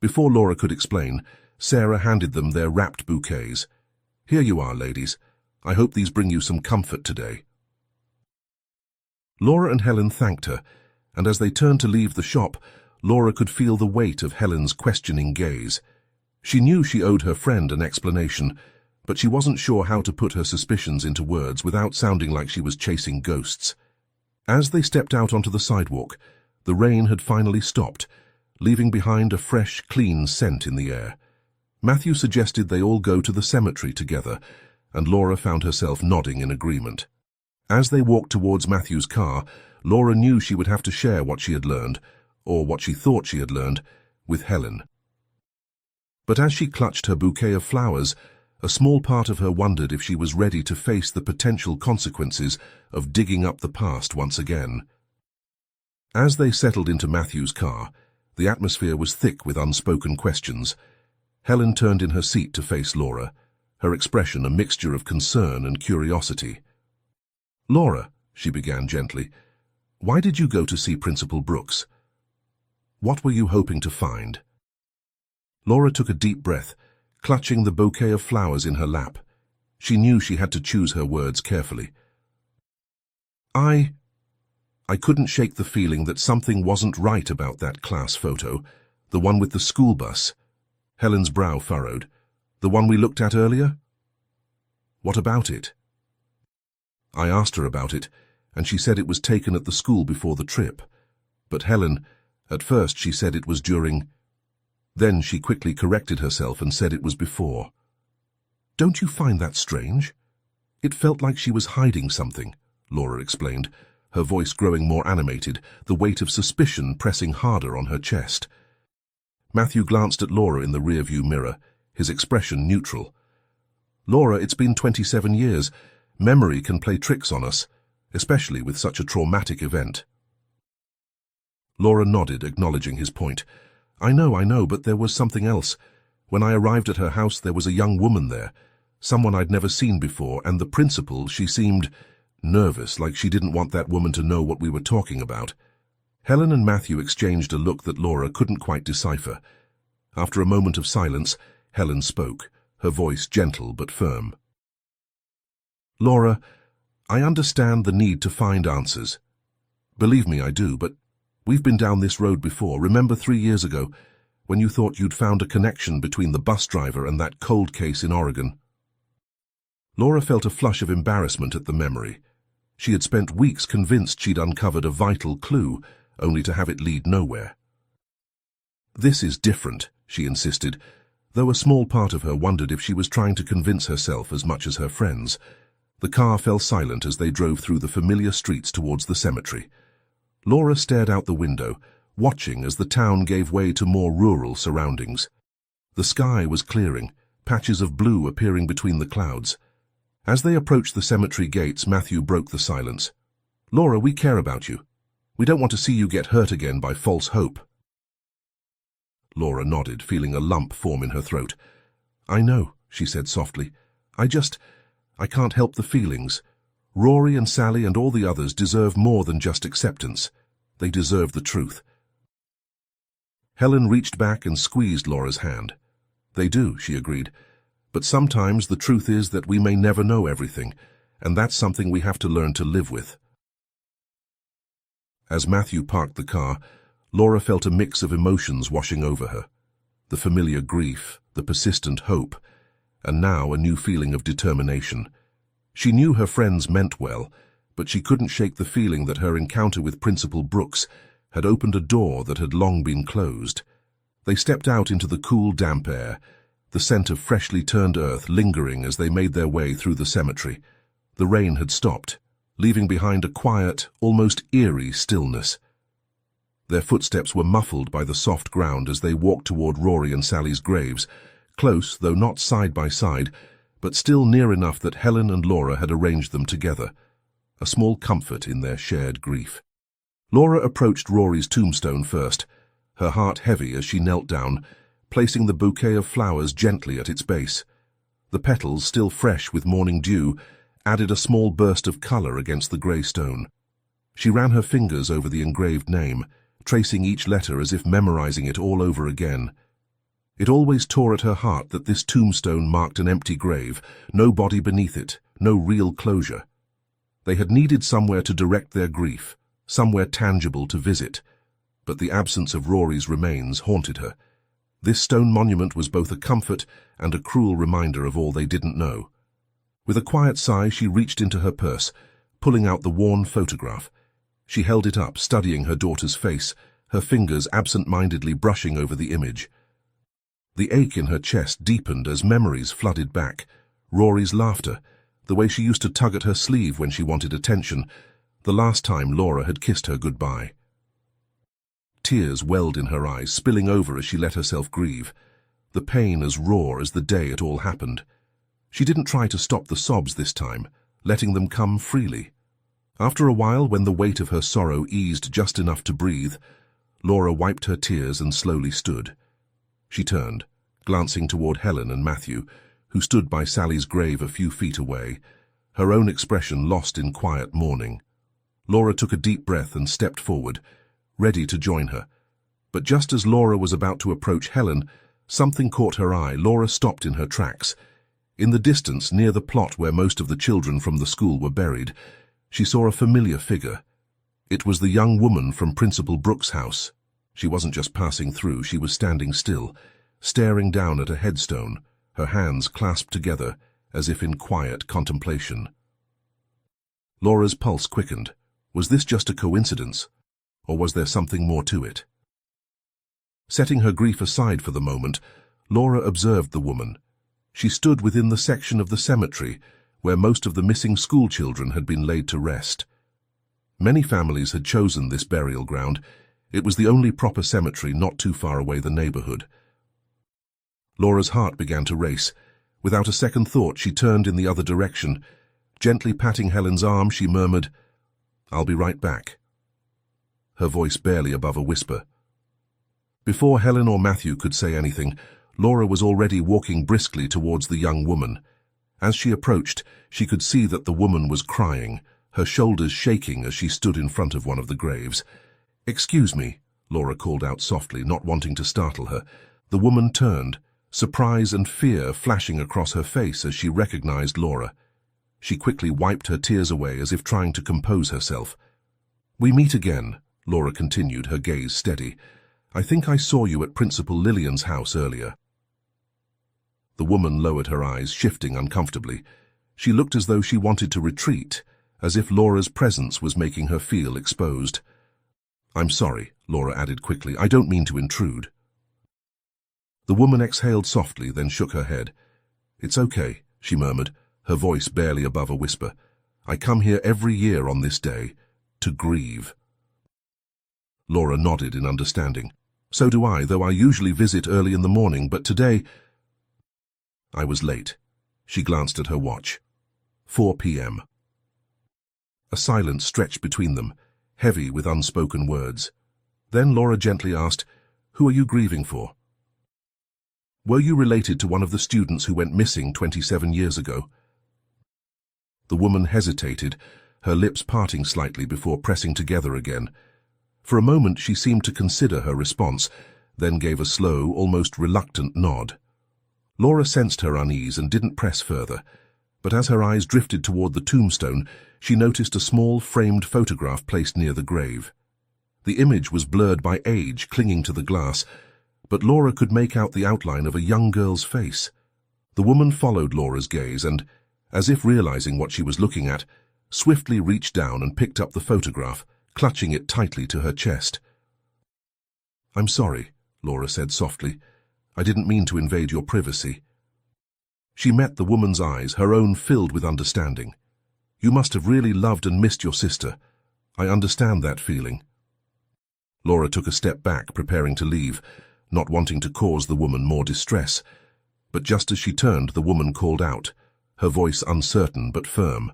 Before Laura could explain, Sarah handed them their wrapped bouquets. "Here you are, ladies. I hope these bring you some comfort today." Laura and Helen thanked her, and as they turned to leave the shop, Laura could feel the weight of Helen's questioning gaze. She knew she owed her friend an explanation, but she wasn't sure how to put her suspicions into words without sounding like she was chasing ghosts. As they stepped out onto the sidewalk, the rain had finally stopped, leaving behind a fresh, clean scent in the air. Matthew suggested they all go to the cemetery together, and Laura found herself nodding in agreement. As they walked towards Matthew's car, Laura knew she would have to share what she had learned, or what she thought she had learned, with Helen. But as she clutched her bouquet of flowers, a small part of her wondered if she was ready to face the potential consequences of digging up the past once again. As they settled into Matthew's car, the atmosphere was thick with unspoken questions. Helen turned in her seat to face Laura, her expression a mixture of concern and curiosity. "Laura," she began gently, "why did you go to see Principal Brooks? What were you hoping to find?" Laura took a deep breath, clutching the bouquet of flowers in her lap. She knew she had to choose her words carefully. I couldn't shake the feeling that something wasn't right about that class photo, the one with the school bus. Helen's brow furrowed. The one we looked at earlier? What about it? I asked her about it, and she said it was taken at the school before the trip. But Helen, at first she said it was during. Then she quickly corrected herself and said it was before. Don't you find that strange? It felt like she was hiding something, Laura explained, her voice growing more animated, the weight of suspicion pressing harder on her chest. Matthew glanced at Laura in the rearview mirror, his expression neutral. Laura, it's been 27 years. Memory can play tricks on us, especially with such a traumatic event. Laura nodded, acknowledging his point. I know, but there was something else. When I arrived at her house, there was a young woman there, someone I'd never seen before, and the principal, she seemed nervous, like she didn't want that woman to know what we were talking about. Helen and Matthew exchanged a look that Laura couldn't quite decipher. After a moment of silence, Helen spoke, her voice gentle but firm. Laura, I understand the need to find answers. Believe me, I do, but we've been down this road before. Remember 3 years ago, when you thought you'd found a connection between the bus driver and that cold case in Oregon? Laura felt a flush of embarrassment at the memory. She had spent weeks convinced she'd uncovered a vital clue, only to have it lead nowhere. This is different, she insisted, though a small part of her wondered if she was trying to convince herself as much as her friends. The car fell silent as they drove through the familiar streets towards the cemetery. Laura stared out the window, watching as the town gave way to more rural surroundings. The sky was clearing, patches of blue appearing between the clouds. As they approached the cemetery gates, Matthew broke the silence. Laura, we care about you. We don't want to see you get hurt again by false hope. Laura nodded, feeling a lump form in her throat. I know, she said softly. I can't help the feelings. Rory and Sally and all the others deserve more than just acceptance. They deserve the truth. Helen reached back and squeezed Laura's hand. They do, she agreed. But sometimes the truth is that we may never know everything, and that's something we have to learn to live with. As Matthew parked the car, Laura felt a mix of emotions washing over her. The familiar grief, the persistent hope, and now a new feeling of determination. She knew her friends meant well, but she couldn't shake the feeling that her encounter with Principal Brooks had opened a door that had long been closed. They stepped out into the cool, damp air, the scent of freshly turned earth lingering as they made their way through the cemetery. The rain had stopped, leaving behind a quiet, almost eerie stillness. Their footsteps were muffled by the soft ground as they walked toward Rory and Sally's graves, close, though not side by side, but still near enough that Helen and Laura had arranged them together, a small comfort in their shared grief. Laura approached Rory's tombstone first, her heart heavy as she knelt down, placing the bouquet of flowers gently at its base. The petals, still fresh with morning dew, added a small burst of color against the grey stone. She ran her fingers over the engraved name, tracing each letter as if memorizing it all over again. It always tore at her heart that this tombstone marked an empty grave, no body beneath it, no real closure. They had needed somewhere to direct their grief, somewhere tangible to visit, but the absence of Rory's remains haunted her. This stone monument was both a comfort and a cruel reminder of all they didn't know. With a quiet sigh, she reached into her purse, pulling out the worn photograph. She held it up, studying her daughter's face, her fingers absent-mindedly brushing over the image. The ache in her chest deepened as memories flooded back. Rory's laughter, the way she used to tug at her sleeve when she wanted attention, the last time Laura had kissed her goodbye. Tears welled in her eyes, spilling over as she let herself grieve, the pain as raw as the day it all happened. She didn't try to stop the sobs this time, letting them come freely. After a while, when the weight of her sorrow eased just enough to breathe, Laura wiped her tears and slowly stood. She turned, glancing toward Helen and Matthew, who stood by Sally's grave a few feet away, her own expression lost in quiet mourning. Laura took a deep breath and stepped forward, ready to join her. But just as Laura was about to approach Helen, something caught her eye. Laura stopped in her tracks. In the distance, near the plot where most of the children from the school were buried, She saw a familiar figure. It was the young woman from Principal Brooks' house. She wasn't just passing through, she was standing still, staring down at a headstone, her hands clasped together as if in quiet contemplation. Laura's pulse quickened. Was this just a coincidence, or was there something more to it? Setting her grief aside for the moment, Laura observed the woman. She stood within the section of the cemetery where most of the missing school children had been laid to rest. Many families had chosen this burial ground. It was the only proper cemetery not too far away the neighborhood. Laura's heart began to race. Without a second thought, she turned in the other direction. Gently patting Helen's arm, she murmured, "I'll be right back," her voice barely above a whisper. Before Helen or Matthew could say anything, Laura was already walking briskly towards the young woman. As she approached, she could see that the woman was crying, her shoulders shaking as she stood in front of one of the graves. "Excuse me," Laura called out softly, not wanting to startle her. The woman turned, surprise and fear flashing across her face as she recognized Laura. She quickly wiped her tears away as if trying to compose herself. "We meet again," Laura continued, her gaze steady. "I think I saw you at Principal Lillian's house earlier." The woman lowered her eyes, shifting uncomfortably. She looked as though she wanted to retreat, as if Laura's presence was making her feel exposed. "I'm sorry," Laura added quickly. "I don't mean to intrude." The woman exhaled softly, then shook her head. "It's okay," she murmured, her voice barely above a whisper. "I come here every year on this day, to grieve." Laura nodded in understanding. "So do I, though I usually visit early in the morning, but today—" "I was late." She glanced at her watch. 4 p.m. A silence stretched between them, heavy with unspoken words. Then Laura gently asked, "Who are you grieving for?" "Were you related to one of the students who went missing 27 years ago?" The woman hesitated, her lips parting slightly before pressing together again. For a moment she seemed to consider her response, then gave a slow, almost reluctant nod. Laura sensed her unease and didn't press further, but as her eyes drifted toward the tombstone, she noticed a small framed photograph placed near the grave. The image was blurred by age clinging to the glass, but Laura could make out the outline of a young girl's face. The woman followed Laura's gaze and, as if realizing what she was looking at, swiftly reached down and picked up the photograph, clutching it tightly to her chest. "I'm sorry," Laura said softly. "I didn't mean to invade your privacy." She met the woman's eyes, her own filled with understanding. "You must have really loved and missed your sister. I understand that feeling." Laura took a step back, preparing to leave, not wanting to cause the woman more distress. But just as she turned, the woman called out, her voice uncertain but firm.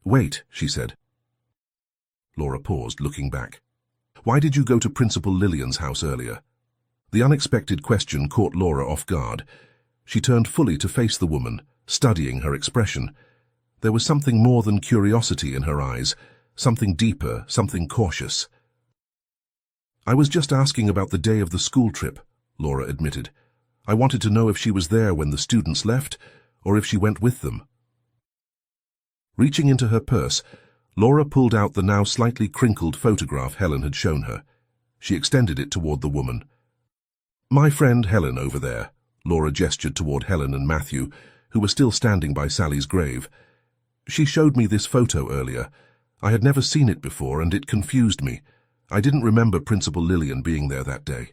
"Wait," she said. Laura paused, looking back. "Why did you go to Principal Lillian's house earlier?" The unexpected question caught Laura off guard. She turned fully to face the woman, studying her expression. There was something more than curiosity in her eyes, something deeper, something cautious. "I was just asking about the day of the school trip," Laura admitted. "I wanted to know if she was there when the students left, or if she went with them." Reaching into her purse, Laura pulled out the now slightly crinkled photograph Helen had shown her. She extended it toward the woman. "My friend Helen over there," Laura gestured toward Helen and Matthew, who were still standing by Sally's grave. "She showed me this photo earlier. I had never seen it before, and it confused me. I didn't remember Principal Lillian being there that day."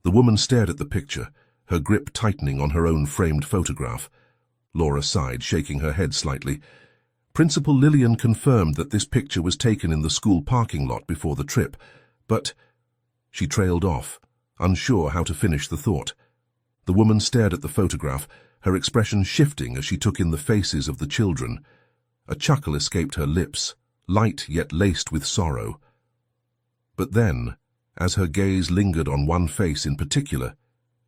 The woman stared at the picture, her grip tightening on her own framed photograph. Laura sighed, shaking her head slightly. Principal Lillian confirmed that this picture was taken in the school parking lot before the trip, but— She trailed off, unsure how to finish the thought. The woman stared at the photograph, her expression shifting as she took in the faces of the children. A chuckle escaped her lips, light yet laced with sorrow. But then, as her gaze lingered on one face in particular,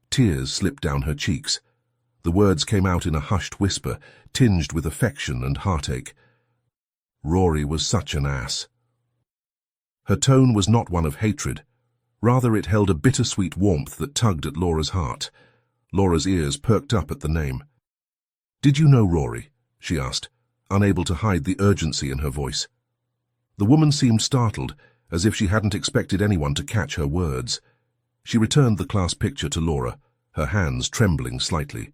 tears slipped down her cheeks. The words came out in a hushed whisper, tinged with affection and heartache. "Rory was such an ass." Her tone was not one of hatred. Rather, it held a bittersweet warmth that tugged at Laura's heart. Laura's ears perked up at the name. "Did you know Rory?" she asked. unable to hide the urgency in her voice. The woman seemed startled, as if she hadn't expected anyone to catch her words. She returned the class picture to Laura, her hands trembling slightly.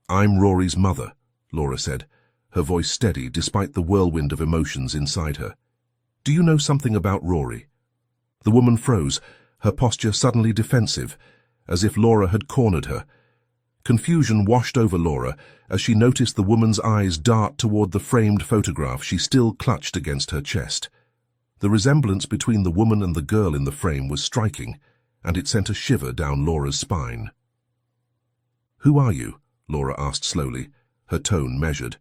"I'm Rory's mother," Laura said, her voice steady despite the whirlwind of emotions inside her. "Do you know something about Rory?" The woman froze, her posture suddenly defensive, as if Laura had cornered her. Confusion washed over Laura as she noticed the woman's eyes dart toward the framed photograph she still clutched against her chest. The resemblance between the woman and the girl in the frame was striking, and it sent a shiver down Laura's spine. "Who are you?" Laura asked slowly, her tone measured.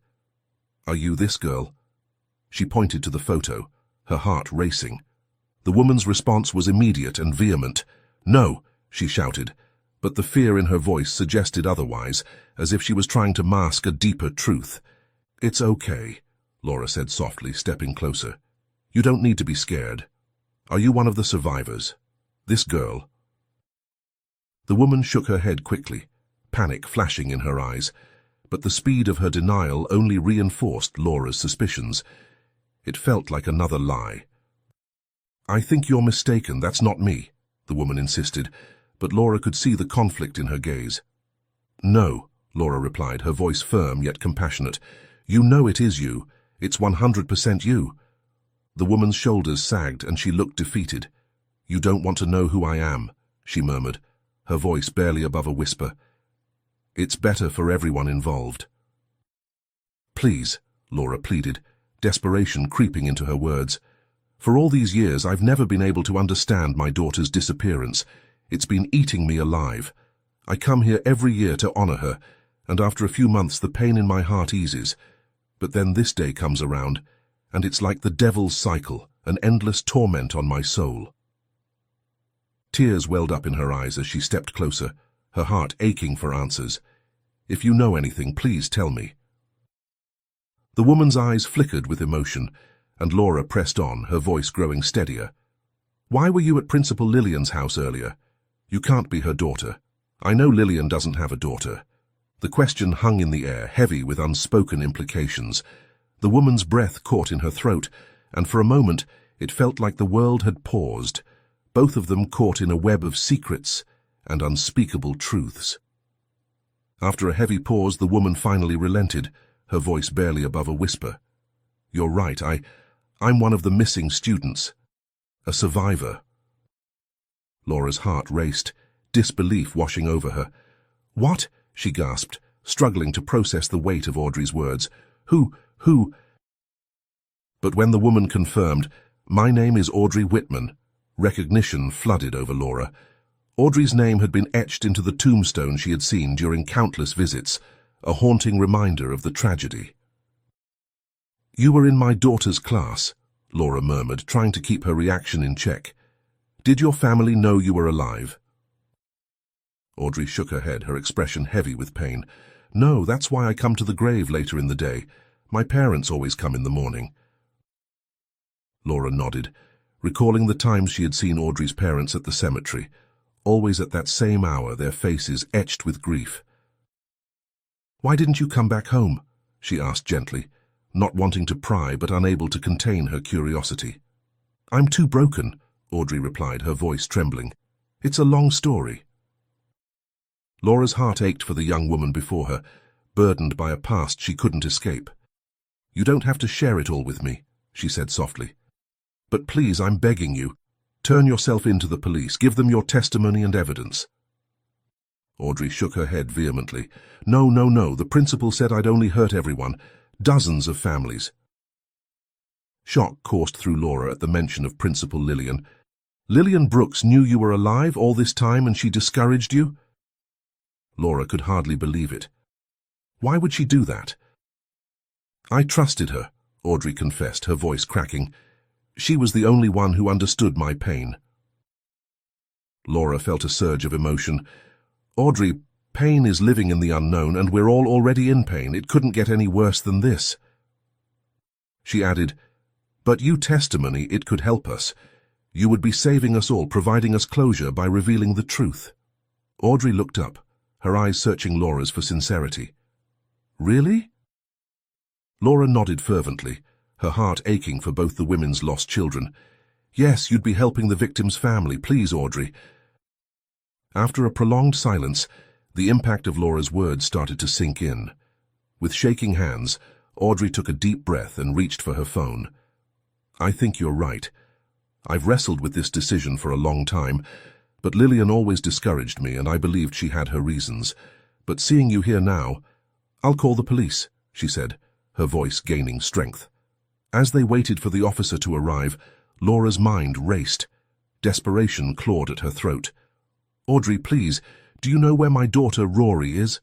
"Are you this girl?" She pointed to the photo, her heart racing. The woman's response was immediate and vehement. "No!" she shouted, but the fear in her voice suggested otherwise, as if she was trying to mask a deeper truth. "It's okay," Laura said softly, stepping closer. "You don't need to be scared. Are you one of the survivors? This girl?" The woman shook her head quickly, panic flashing in her eyes, but the speed of her denial only reinforced Laura's suspicions. It felt like another lie. "I think you're mistaken, that's not me," the woman insisted, but Laura could see the conflict in her gaze. "No," Laura replied, her voice firm yet compassionate. "You know it is you. It's 100% you." The woman's shoulders sagged and she looked defeated. "You don't want to know who I am," she murmured, her voice barely above a whisper. "It's better for everyone involved." "Please," Laura pleaded, desperation creeping into her words. "For all these years, I've never been able to understand my daughter's disappearance. It's been eating me alive. I come here every year to honor her, and after a few months the pain in my heart eases. But then this day comes around, and it's like the devil's cycle, an endless torment on my soul." Tears welled up in her eyes as she stepped closer, her heart aching for answers. "If you know anything, please tell me." The woman's eyes flickered with emotion, and Laura pressed on, her voice growing steadier. "Why were you at Principal Lillian's house earlier? You can't be her daughter. I know Lillian doesn't have a daughter." The question hung in the air, heavy with unspoken implications. The woman's breath caught in her throat, and for a moment it felt like the world had paused, both of them caught in a web of secrets and unspeakable truths. After a heavy pause, the woman finally relented, her voice barely above a whisper. "You're right, I'm one of the missing students. A survivor." Laura's heart raced, disbelief washing over her. "What?" she gasped, struggling to process the weight of Audrey's words. Who? But when the woman confirmed, "My name is Audrey Whitman," recognition flooded over Laura. Audrey's name had been etched into the tombstone she had seen during countless visits, a haunting reminder of the tragedy. "You were in my daughter's class," Laura murmured, trying to keep her reaction in check. "Did your family know you were alive?" Audrey shook her head, her expression heavy with pain. "No, that's why I come to the grave later in the day. My parents always come in the morning." Laura nodded, recalling the times she had seen Audrey's parents at the cemetery, always at that same hour, their faces etched with grief. "Why didn't you come back home?" she asked gently, not wanting to pry but unable to contain her curiosity. "I'm too broken," Audrey replied, her voice trembling. "It's a long story." Laura's heart ached for the young woman before her, burdened by a past she couldn't escape. "You don't have to share it all with me," she said softly. "But please, I'm begging you, turn yourself in to the police, give them your testimony and evidence." Audrey shook her head vehemently. No, the principal said I'd only hurt everyone, dozens of families." Shock coursed through Laura at the mention of Principal Lillian. "Lillian Brooks knew you were alive all this time and she discouraged you?" Laura could hardly believe it. "Why would she do that?" "I trusted her," Audrey confessed, her voice cracking. "She was the only one who understood my pain." Laura felt a surge of emotion. "Audrey, pain is living in the unknown, and we're all already in pain. It couldn't get any worse than this." She added, "But you testimony, it could help us. You would be saving us all, providing us closure by revealing the truth." Audrey looked up, her eyes searching Laura's for sincerity. "Really?" Laura nodded fervently, her heart aching for both the women's lost children. Yes, you'd be helping the victim's family, please, Audrey. After a prolonged silence, the impact of Laura's words started to sink in. With shaking hands, Audrey took a deep breath and reached for her phone. I think you're right. I've wrestled with this decision for a long time, but Lillian always discouraged me and I believed she had her reasons. But seeing you here now, I'll call the police, she said, her voice gaining strength. As they waited for the officer to arrive, Laura's mind raced. Desperation clawed at her throat. Audrey, please, do you know where my daughter Rory is?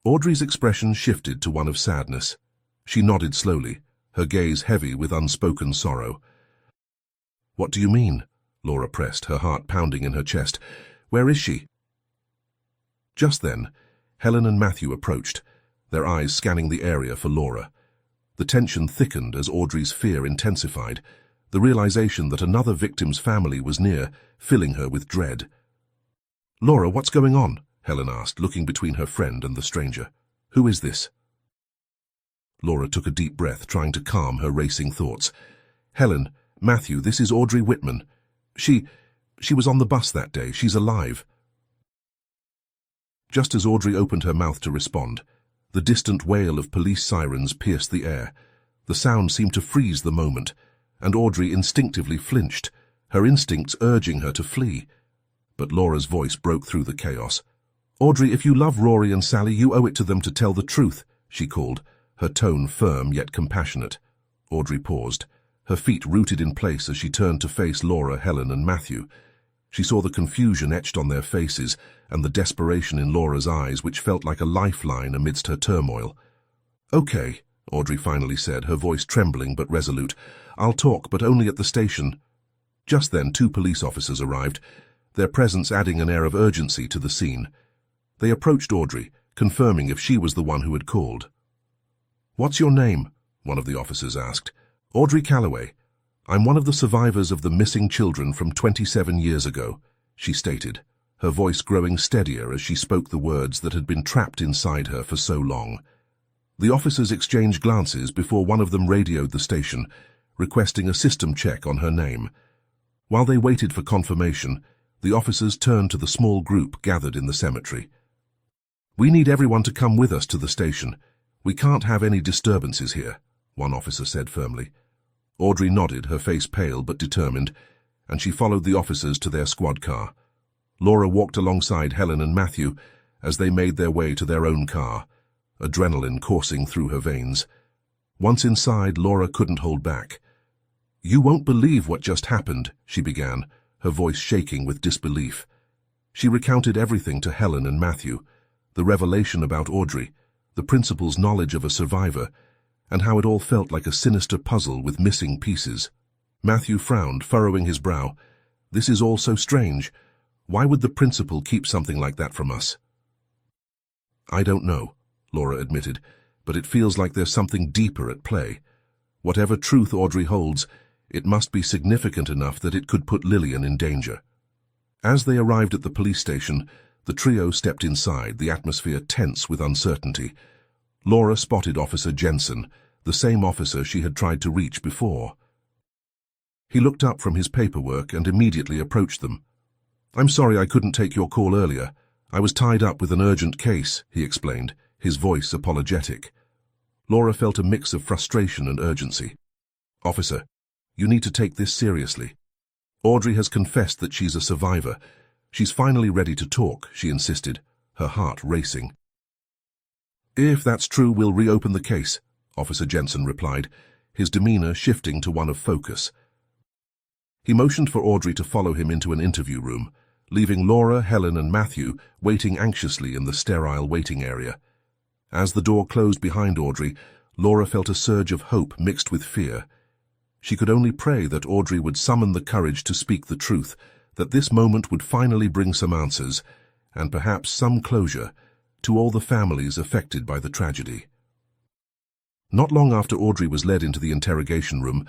Audrey's expression shifted to one of sadness. She nodded slowly, her gaze heavy with unspoken sorrow. What do you mean? Laura pressed, her heart pounding in her chest. Where is she? Just then, Helen and Matthew approached, their eyes scanning the area for Laura. The tension thickened as Audrey's fear intensified, the realization that another victim's family was near, filling her with dread. Laura, what's going on? Helen asked, looking between her friend and the stranger. Who is this? Laura took a deep breath, trying to calm her racing thoughts. Helen, Matthew, this is Audrey Whitman. She was on the bus that day. She's alive. Just as Audrey opened her mouth to respond, the distant wail of police sirens pierced the air. The sound seemed to freeze the moment, and Audrey instinctively flinched, her instincts urging her to flee. But Laura's voice broke through the chaos. Audrey, if you love Rory and Sally, you owe it to them to tell the truth, she called, her tone firm yet compassionate. Audrey paused, her feet rooted in place as she turned to face Laura, Helen and Matthew. She saw the confusion etched on their faces and the desperation in Laura's eyes, which felt like a lifeline amidst her turmoil. Okay, Audrey finally said, her voice trembling but resolute. I'll talk, but only at the station. Just then, 2 police officers arrived, their presence adding an air of urgency to the scene. They approached Audrey, confirming if she was the one who had called. What's your name? One of the officers asked. Audrey Calloway. I'm one of the survivors of the missing children from 27 years ago, she stated, her voice growing steadier as she spoke the words that had been trapped inside her for so long. The officers exchanged glances before one of them radioed the station, requesting a system check on her name. While they waited for confirmation, the officers turned to the small group gathered in the cemetery. We need everyone to come with us to the station. We can't have any disturbances here, one officer said firmly. Audrey nodded, her face pale but determined, and she followed the officers to their squad car. Laura walked alongside Helen and Matthew as they made their way to their own car, adrenaline coursing through her veins. Once inside, Laura couldn't hold back. You won't believe what just happened, she began, her voice shaking with disbelief. She recounted everything to Helen and Matthew, the revelation about Audrey, the principal's knowledge of a survivor, and how it all felt like a sinister puzzle with missing pieces. Matthew frowned, furrowing his brow. This is all so strange. Why would the principal keep something like that from us? I don't know, Laura admitted, but it feels like there's something deeper at play. Whatever truth Audrey holds, it must be significant enough that it could put Lillian in danger. As they arrived at the police station, the trio stepped inside, the atmosphere tense with uncertainty. Laura spotted Officer Jensen, the same officer she had tried to reach before. He looked up from his paperwork and immediately approached them. I'm sorry I couldn't take your call earlier. I was tied up with an urgent case, he explained, his voice apologetic. Laura felt a mix of frustration and urgency. Officer, you need to take this seriously. Audrey has confessed that she's a survivor. She's finally ready to talk, she insisted, her heart racing. If that's true, we'll reopen the case, Officer Jensen replied, his demeanor shifting to one of focus. He motioned for Audrey to follow him into an interview room, leaving Laura, Helen and Matthew waiting anxiously in the sterile waiting area. As the door closed behind Audrey, Laura felt a surge of hope mixed with fear. She could only pray that Audrey would summon the courage to speak the truth, that this moment would finally bring some answers, and perhaps some closure, to all the families affected by the tragedy. Not long after Audrey was led into the interrogation room,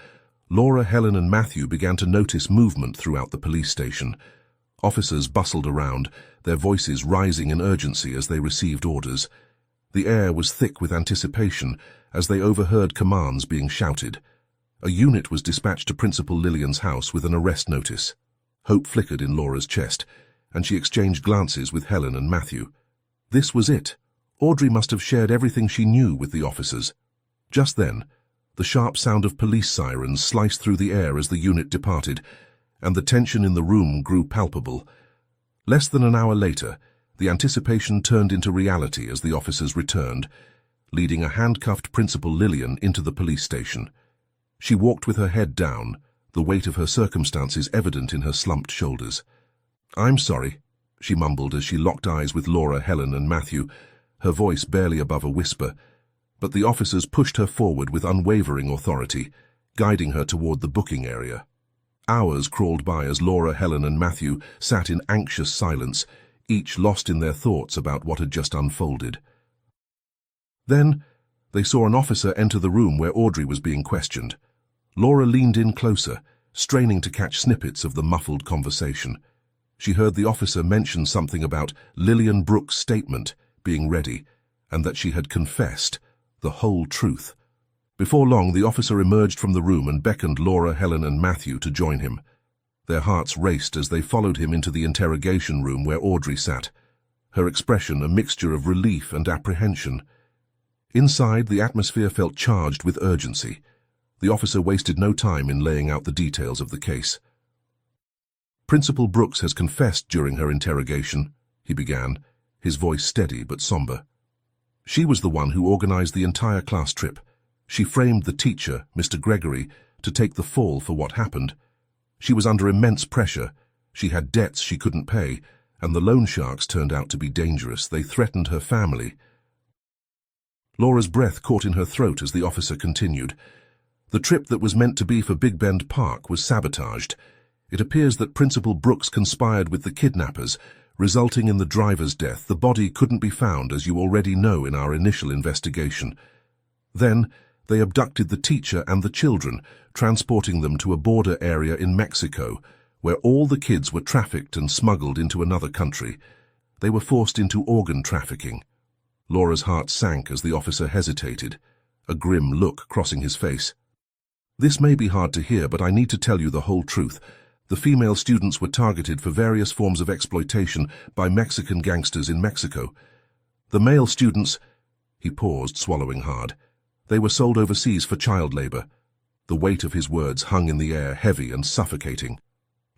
Laura, Helen and Matthew began to notice movement throughout the police station. Officers bustled around, their voices rising in urgency as they received orders. The air was thick with anticipation as they overheard commands being shouted. A unit was dispatched to Principal Lillian's house with an arrest notice. Hope flickered in Laura's chest, and she exchanged glances with Helen and Matthew. This was it. Audrey must have shared everything she knew with the officers. Just then, the sharp sound of police sirens sliced through the air as the unit departed, and the tension in the room grew palpable. Less than an hour later, the anticipation turned into reality as the officers returned, leading a handcuffed Principal Lillian into the police station. She walked with her head down, the weight of her circumstances evident in her slumped shoulders. "I'm sorry," she mumbled as she locked eyes with Laura, Helen, and Matthew, her voice barely above a whisper. But the officers pushed her forward with unwavering authority, guiding her toward the booking area. Hours crawled by as Laura, Helen, and Matthew sat in anxious silence, each lost in their thoughts about what had just unfolded. Then, they saw an officer enter the room where Audrey was being questioned. Laura leaned in closer, straining to catch snippets of the muffled conversation. She heard the officer mention something about Lillian Brooks' statement being ready, and that she had confessed the whole truth. Before long, the officer emerged from the room and beckoned Laura, Helen, and Matthew to join him. Their hearts raced as they followed him into the interrogation room where Audrey sat, her expression a mixture of relief and apprehension. Inside, the atmosphere felt charged with urgency. The officer wasted no time in laying out the details of the case. "Principal Brooks has confessed during her interrogation," he began, his voice steady but somber. "She was the one who organized the entire class trip. She framed the teacher, Mr. Gregory, to take the fall for what happened. She was under immense pressure. She had debts she couldn't pay, and the loan sharks turned out to be dangerous. They threatened her family." Laura's breath caught in her throat as the officer continued. "The trip that was meant to be for Big Bend Park was sabotaged. It appears that Principal Brooks conspired with the kidnappers, resulting in the driver's death. The body couldn't be found, as you already know in our initial investigation. Then, they abducted the teacher and the children, transporting them to a border area in Mexico, where all the kids were trafficked and smuggled into another country. They were forced into organ trafficking." Laura's heart sank as the officer hesitated, a grim look crossing his face. "This may be hard to hear, but I need to tell you the whole truth. The female students were targeted for various forms of exploitation by Mexican gangsters in Mexico. The male students—" He paused, swallowing hard. "They were sold overseas for child labor." The weight of his words hung in the air, heavy and suffocating.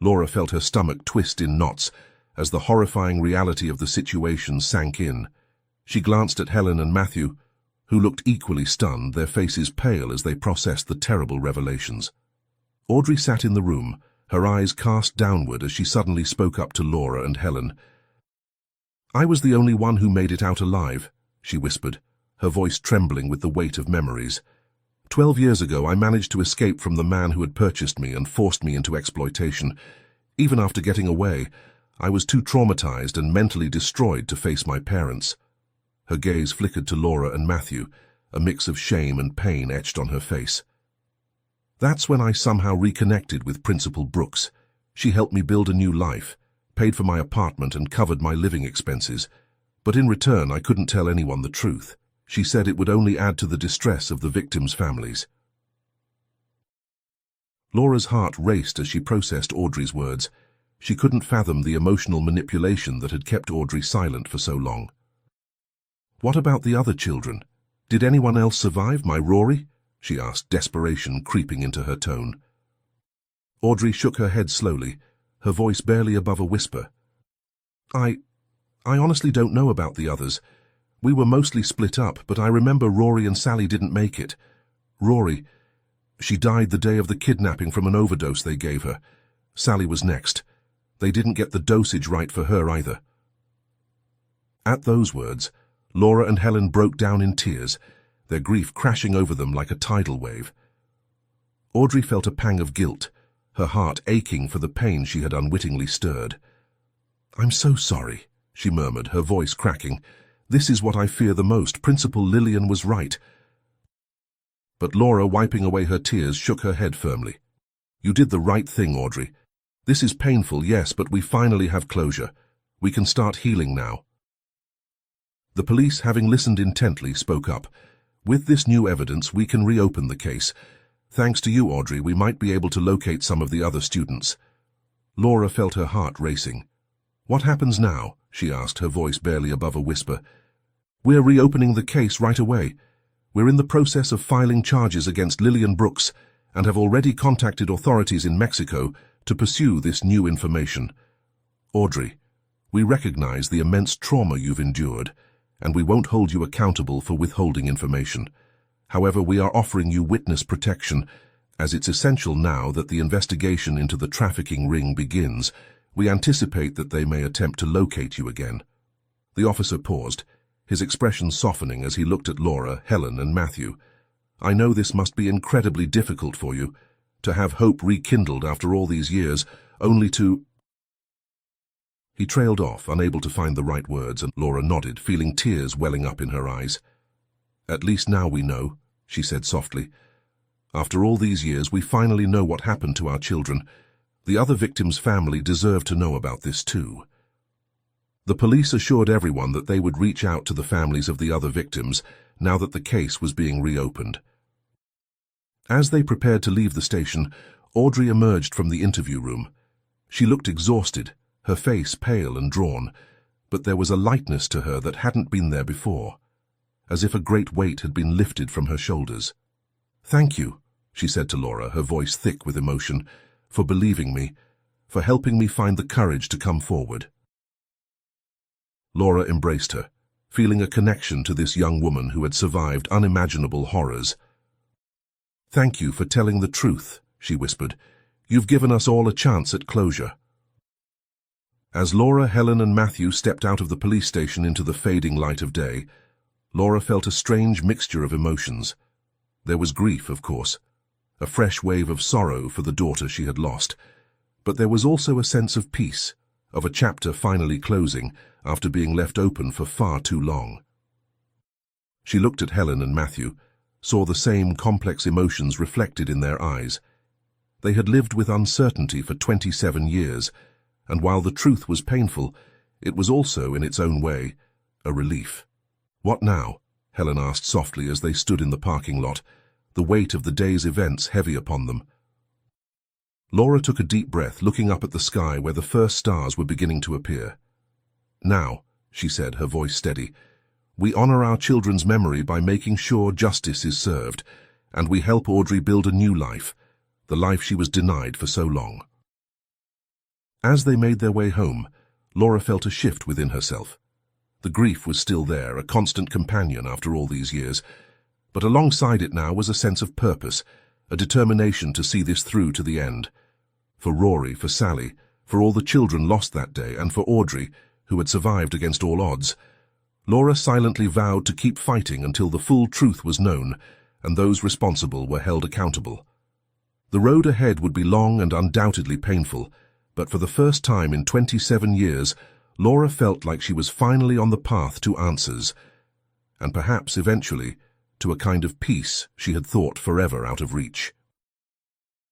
Laura felt her stomach twist in knots as the horrifying reality of the situation sank in. She glanced at Helen and Matthew, who looked equally stunned, their faces pale as they processed the terrible revelations. Audrey sat in the room, her eyes cast downward as she suddenly spoke up to Laura and Helen. "I was the only one who made it out alive," she whispered, her voice trembling with the weight of memories. 12 years ago, I managed to escape from the man who had purchased me and forced me into exploitation. Even after getting away, I was too traumatized and mentally destroyed to face my parents." Her gaze flickered to Laura and Matthew, a mix of shame and pain etched on her face. "That's when I somehow reconnected with Principal Brooks. She helped me build a new life, paid for my apartment and covered my living expenses. But in return, I couldn't tell anyone the truth. She said it would only add to the distress of the victims' families." Laura's heart raced as she processed Audrey's words. She couldn't fathom the emotional manipulation that had kept Audrey silent for so long. "What about the other children? Did anyone else survive my Rory?" she asked, desperation creeping into her tone. Audrey shook her head slowly, her voice barely above a whisper. I honestly don't know about the others. We were mostly split up, but I remember Rory and Sally didn't make it. Rory, she died the day of the kidnapping from an overdose they gave her. Sally was next. They didn't get the dosage right for her either." At those words, Laura and Helen broke down in tears, their grief crashing over them like a tidal wave. Audrey felt a pang of guilt, her heart aching for the pain she had unwittingly stirred. "I'm so sorry," she murmured, her voice cracking. "This is what I fear the most. Principal Lillian was right." But Laura, wiping away her tears, shook her head firmly. "You did the right thing, Audrey. This is painful, yes, but we finally have closure. We can start healing now." The police, having listened intently, spoke up. With this new evidence, we can reopen the case. Thanks to you, Audrey, we might be able to locate some of the other students. Laura felt her heart racing. What happens now? She asked, her voice barely above a whisper. We're reopening the case right away. We're in the process of filing charges against Lillian Brooks and have already contacted authorities in Mexico to pursue this new information. Audrey, we recognize the immense trauma you've endured, and we won't hold you accountable for withholding information. However, we are offering you witness protection, as it's essential now that the investigation into the trafficking ring begins. We anticipate that they may attempt to locate you again. The officer paused, his expression softening as he looked at Laura, Helen, and Matthew. I know this must be incredibly difficult for you, to have hope rekindled after all these years, only to... He trailed off, unable to find the right words, and Laura nodded, feeling tears welling up in her eyes. At least now we know, she said softly. After all these years, we finally know what happened to our children. The other victims' family deserve to know about this too. The police assured everyone that they would reach out to the families of the other victims now that the case was being reopened. As they prepared to leave the station, Audrey emerged from the interview room. She looked exhausted, her face pale and drawn, but there was a lightness to her that hadn't been there before, as if a great weight had been lifted from her shoulders. Thank you, she said to Laura, her voice thick with emotion, for believing me, for helping me find the courage to come forward. Laura embraced her, feeling a connection to this young woman who had survived unimaginable horrors. Thank you for telling the truth, she whispered. You've given us all a chance at closure. As Laura, Helen, and Matthew stepped out of the police station into the fading light of day, Laura felt a strange mixture of emotions. There was grief, of course, a fresh wave of sorrow for the daughter she had lost, but there was also a sense of peace, of a chapter finally closing after being left open for far too long. She looked at Helen and Matthew, saw the same complex emotions reflected in their eyes. They had lived with uncertainty for 27 years, and while the truth was painful, it was also, in its own way, a relief. What now? Helen asked softly as they stood in the parking lot, the weight of the day's events heavy upon them. Laura took a deep breath, looking up at the sky where the first stars were beginning to appear. Now, she said, her voice steady, we honor our children's memory by making sure justice is served, and we help Audrey build a new life, the life she was denied for so long. As they made their way home, Laura felt a shift within herself. The grief was still there, a constant companion after all these years, but alongside it now was a sense of purpose, a determination to see this through to the end. For Rory, for Sally, for all the children lost that day, and for Audrey, who had survived against all odds, Laura silently vowed to keep fighting until the full truth was known and those responsible were held accountable. The road ahead would be long and undoubtedly painful, but for the first time in 27 years, Laura felt like she was finally on the path to answers, and perhaps eventually to a kind of peace she had thought forever out of reach.